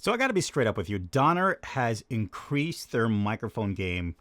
So I got to be straight up with you. Donner has increased their microphone game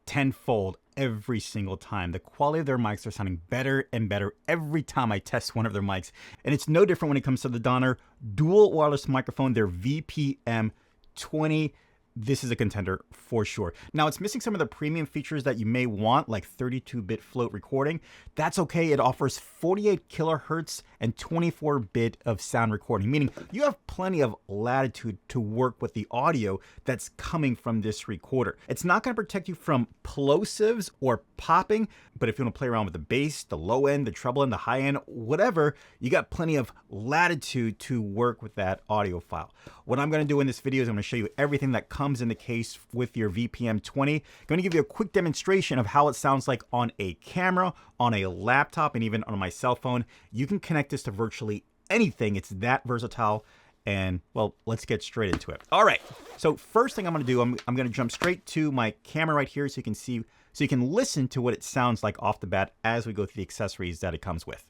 tenfold every single time. The quality of their mics are sounding better and better every time I test one of their mics. And it's no different when it comes to the Donner dual wireless microphone, their VPM-20. This is a contender for sure. Now, it's missing some of the premium features that you may want, like 32-bit float recording. That's okay. It offers 48 kilohertz and 24-bit of sound recording, meaning you have plenty of latitude to work with the audio that's coming from this recorder. It's not going to protect you from plosives or popping, but if you want to play around with the bass, the low end, the treble end, the high end, whatever, you got plenty of latitude to work with that audio file. What I'm going to do in this video is I'm going to show you everything that comes in the case with your VPM-20. I'm going to give you a quick demonstration of how it sounds like on a camera, on a laptop, and even on my cell phone. You can connect this to virtually anything. It's that versatile. And well, let's get straight into it. All right. So first thing I'm going to do, I'm going to jump straight to my camera right here so you can see, so you can listen to what it sounds like off the bat as we go through the accessories that it comes with.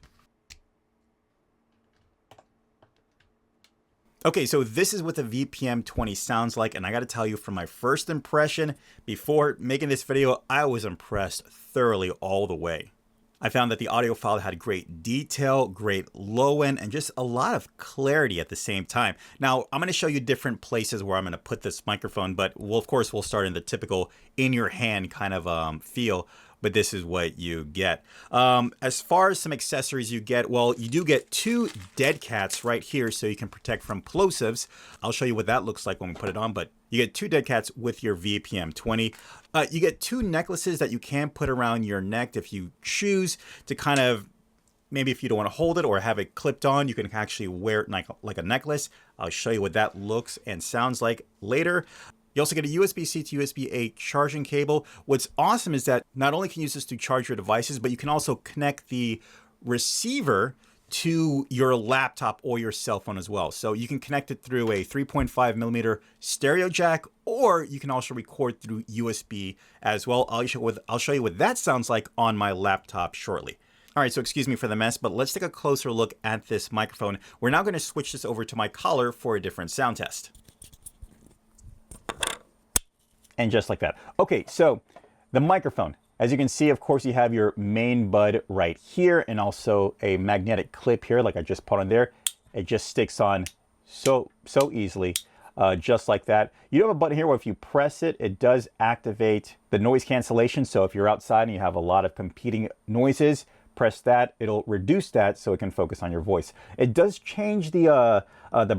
Okay, so this is what the VPM-20 sounds like, and I gotta tell you, from my first impression, before making this video, I was impressed thoroughly all the way. I found that the audio file had great detail, great low end, and just a lot of clarity at the same time. Now, I'm gonna show you different places where I'm gonna put this microphone, but of course, we'll start in the typical in your hand kind of feel. But this is what you get. As far as some accessories you get, well, you do get two dead cats right here so you can protect from plosives. I'll show you what that looks like when we put it on, but you get two dead cats with your VPM-20. You get two necklaces that you can put around your neck if you choose to kind of, maybe if you don't want to hold it or have it clipped on, you can actually wear it like a necklace. I'll show you what that looks and sounds like later. You also get a USB-C to USB-A charging cable. What's awesome is that not only can you use this to charge your devices, but you can also connect the receiver to your laptop or your cell phone as well. So you can connect it through a 3.5mm stereo jack, or you can also record through USB as well. I'll show you what that sounds like on my laptop shortly. All right, so excuse me for the mess, but let's take a closer look at this microphone. We're now going to switch this over to my collar for a different sound test. And just like that. Okay, so the microphone, as you can see, of course, you have your main bud right here and also a magnetic clip here, like I just put on there. It just sticks on so easily, just like that. You have a button here where if you press it, it does activate the noise cancellation. So if you're outside and you have a lot of competing noises, press that, it'll reduce that so it can focus on your voice. It does change the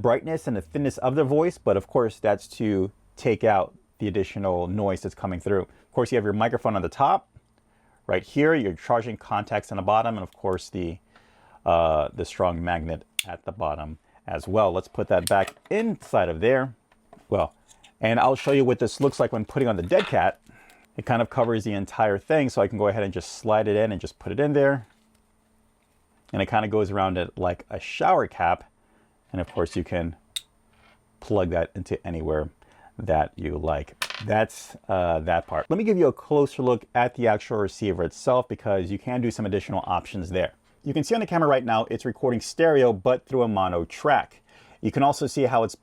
brightness and the thinness of the voice, but of course, that's to take out the additional noise that's coming through. Of course, you have your microphone on the top, right here, your charging contacts on the bottom, and of course the strong magnet at the bottom as well. Let's put that back inside of there. Well, and I'll show you what this looks like when putting on the dead cat. It kind of covers the entire thing, so I can go ahead and just slide it in and just put it in there. And it kind of goes around it like a shower cap. And of course, you can plug that into anywhere that you like. That's that part. Let me give you a closer look at the actual receiver itself, because you can do some additional options there. You can see on the camera right now, it's recording stereo, but through a mono track. You can also see how it's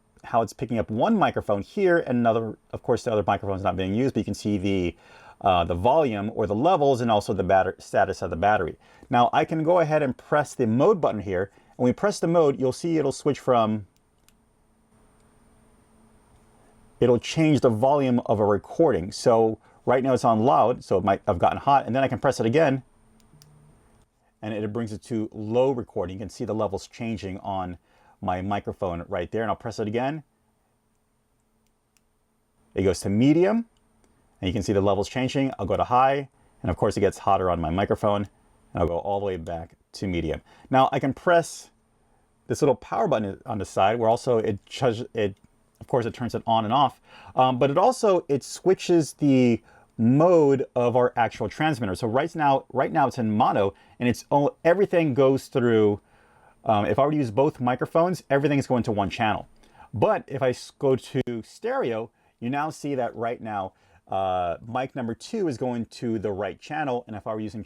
picking up one microphone here and another. Of course, the other microphone is not being used, but you can see the volume or the levels and also the status of the battery. Now I can go ahead and press the mode button here. When we press the mode, you'll see it'll switch from, it'll change the volume of a recording. So right now it's on loud, so it might have gotten hot, and then I can press it again, and it brings it to low recording. You can see the levels changing on my microphone right there, and I'll press it again. It goes to medium, and you can see the levels changing. I'll go to high, and of course it gets hotter on my microphone, and I'll go all the way back to medium. Now I can press this little power button on the side, where also of course, it turns it on and off, but it switches the mode of our actual transmitter. So right now it's in mono, and everything goes through. If I were to use both microphones, everything is going to one channel. But if I go to stereo, you now see that right now mic number 2 is going to the right channel, and if I were using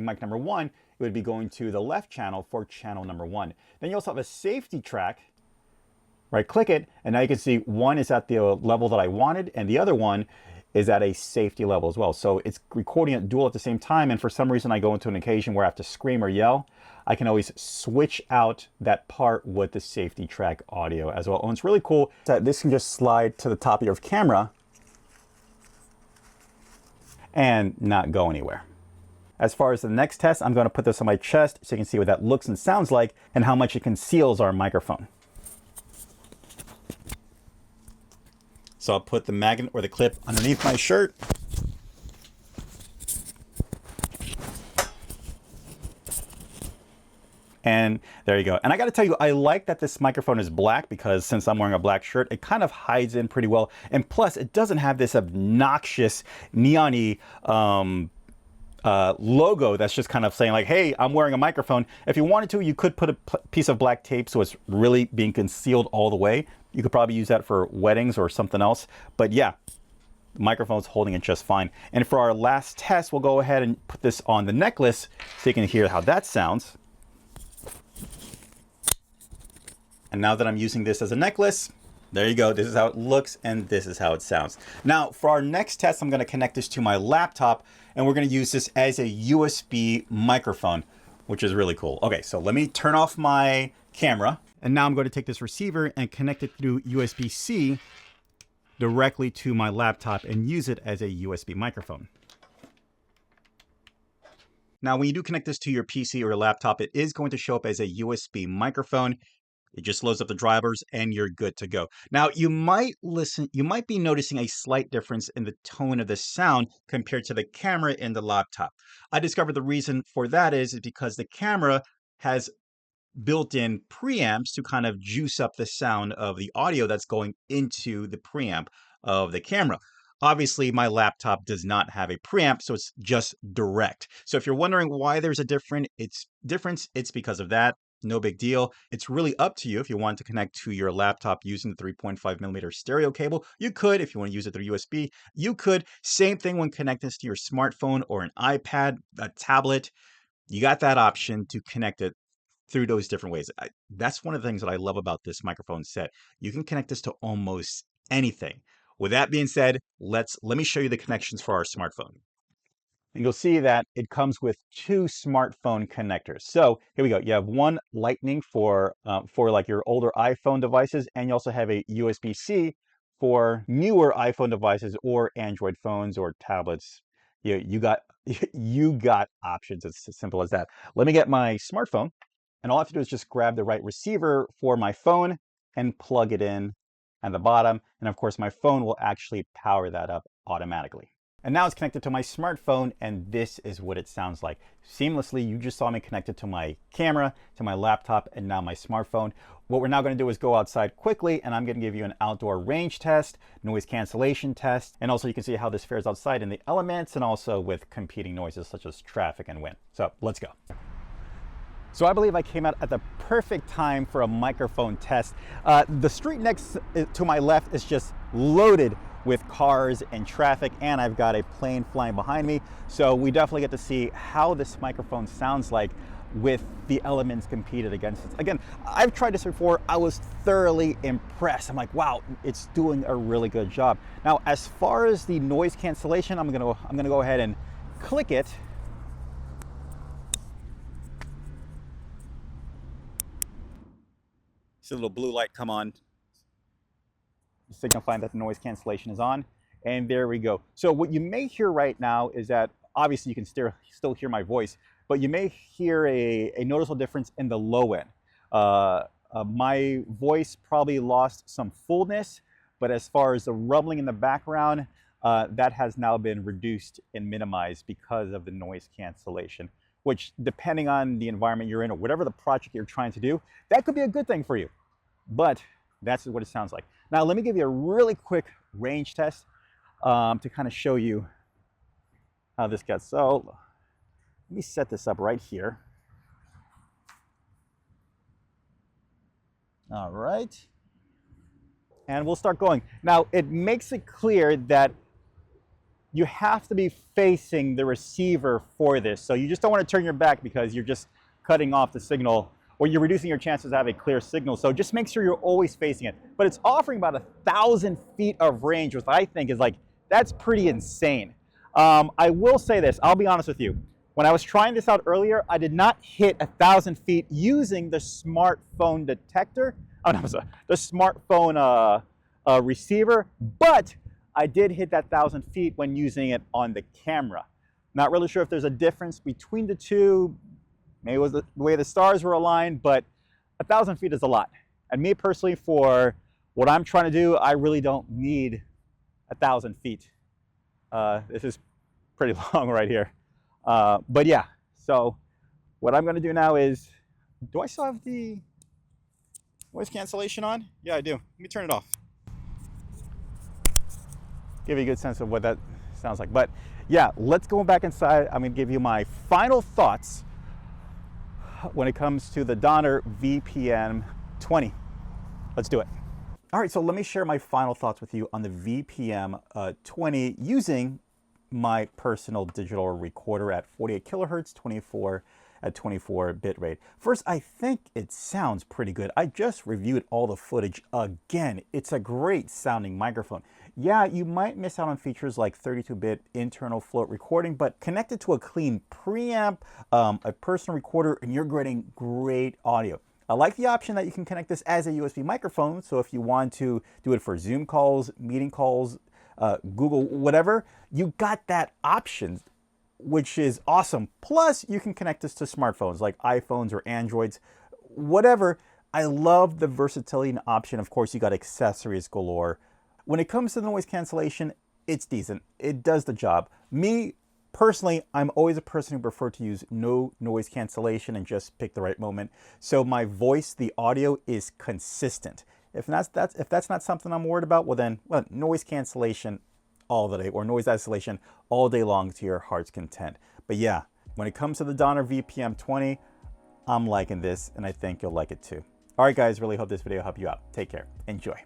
mic number 1, it would be going to the left channel for channel number 1. Then you also have a safety track Right click it, and now you can see one is at the level that I wanted, and the other one is at a safety level as well. So it's recording it dual at the same time, and for some reason I go into an occasion where I have to scream or yell, I can always switch out that part with the safety track audio as well. And it's really cool that this can just slide to the top of your camera and not go anywhere. As far as the next test, I'm going to put this on my chest so you can see what that looks and sounds like and how much it conceals our microphone. So I'll put the magnet or the clip underneath my shirt. And there you go. And I got to tell you, I like that this microphone is black because since I'm wearing a black shirt, it kind of hides in pretty well. And plus, it doesn't have this obnoxious neon-y logo that's just kind of saying like, hey, I'm wearing a microphone. If you wanted to, you could put a piece of black tape so it's really being concealed all the way. You could probably use that for weddings or something else. But yeah, the microphone's holding it just fine. And for our last test, we'll go ahead and put this on the necklace so you can hear how that sounds. And now that I'm using this as a necklace, there you go. This is how it looks and this is how it sounds. Now for our next test, I'm going to connect this to my laptop and we're going to use this as a USB microphone, which is really cool. Okay, so let me turn off my camera. And now I'm going to take this receiver and connect it through USB-C directly to my laptop and use it as a USB microphone. Now, when you do connect this to your PC or your laptop, it is going to show up as a USB microphone. It just loads up the drivers and you're good to go. Now, you might be noticing a slight difference in the tone of the sound compared to the camera in the laptop. I discovered the reason for that is because the camera has built-in preamps to kind of juice up the sound of the audio that's going into the preamp of the camera. Obviously, my laptop does not have a preamp, so it's just direct. So if you're wondering why there's a difference, it's because of that. No big deal. It's really up to you if you want to connect to your laptop using the 3.5mm stereo cable. You could, if you want to use it through USB, you could. Same thing when connecting this to your smartphone or an iPad, a tablet. You got that option to connect it through those different ways. That's one of the things that I love about this microphone set. You can connect this to almost anything. With that being said, let me show you the connections for our smartphone. And you'll see that it comes with two smartphone connectors. So here we go. You have one Lightning for like your older iPhone devices, and you also have a USB-C for newer iPhone devices or Android phones or tablets. You got options. It's as simple as that. Let me get my smartphone, and all I have to do is just grab the right receiver for my phone and plug it in at the bottom. And of course, my phone will actually power that up automatically. And now it's connected to my smartphone, and this is what it sounds like. Seamlessly, you just saw me connected to my camera, to my laptop, and now my smartphone. What we're now going to do is go outside quickly, and I'm going to give you an outdoor range test, noise cancellation test, and also you can see how this fares outside in the elements and also with competing noises such as traffic and wind. So let's go. So I believe I came out at the perfect time for a microphone test. The street next to my left is just loaded with cars and traffic, and I've got a plane flying behind me. So we definitely get to see how this microphone sounds like with the elements competed against it. Again, I've tried this before. I was thoroughly impressed. I'm like, wow, it's doing a really good job. Now, as far as the noise cancellation, I'm gonna go ahead and click it. See a little blue light come on, signifying that the noise cancellation is on. And there we go. So what you may hear right now is that obviously you can still hear my voice, but you may hear a noticeable difference in the low end. My voice probably lost some fullness, but as far as the rumbling in the background, that has now been reduced and minimized because of the noise cancellation, which depending on the environment you're in or whatever the project you're trying to do, that could be a good thing for you. But that's what it sounds like. Now, let me give you a really quick range test to kind of show you how this gets. So let me set this up right here. All right. And we'll start going. Now, it makes it clear that you have to be facing the receiver for this. So you just don't want to turn your back because you're just cutting off the signal or you're reducing your chances to have a clear signal. So just make sure you're always facing it. But it's offering about 1,000 feet of range, which I think is like, that's pretty insane. I will say this, I'll be honest with you. When I was trying this out earlier, I did not hit 1,000 feet using the smartphone detector. Oh no, sorry, the smartphone receiver, but I did hit that 1,000 feet when using it on the camera. Not really sure if there's a difference between the two. Maybe it was the way the stars were aligned, but 1,000 feet is a lot. And me personally, for what I'm trying to do, I really don't need 1,000 feet. This is pretty long right here. But yeah, so what I'm gonna do now is, do I still have the noise cancellation on? Yeah, I do. Let me turn it off. Give you a good sense of what that sounds like. But yeah, let's go back inside. I'm gonna give you my final thoughts when it comes to the Donner VPM-20. Let's do it. All right, so let me share my final thoughts with you on the VPM-20 using my personal digital recorder at 48 kilohertz, 24 bit rate. First, I think it sounds pretty good. I just reviewed all the footage again. It's a great sounding microphone. Yeah, you might miss out on features like 32-bit internal float recording, but connected to a clean preamp, a personal recorder, and you're getting great audio. I like the option that you can connect this as a USB microphone, so if you want to do it for Zoom calls, meeting calls, Google, whatever, you got that option, which is awesome. Plus, you can connect this to smartphones like iPhones or Androids, whatever. I love the versatility and option. Of course, you got accessories galore. When it comes to the noise cancellation, it's decent. It does the job. Me, personally, I'm always a person who prefer to use no noise cancellation and just pick the right moment. So my voice, the audio is consistent. If that's not something I'm worried about, well, noise cancellation all the day, or noise isolation all day long to your heart's content. But yeah, when it comes to the Donner VPM-20, I'm liking this, and I think you'll like it too. All right, guys, really hope this video helped you out. Take care. Enjoy.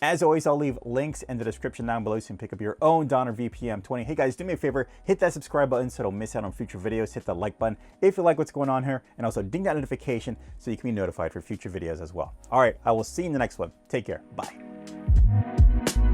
As always, I'll leave links in the description down below so you can pick up your own Donner VPM-20. Hey guys, do me a favor, hit that subscribe button so you don't miss out on future videos. Hit that like button if you like what's going on here, and also ding that notification so you can be notified for future videos as well. All right, I will see you in the next one. Take care. Bye.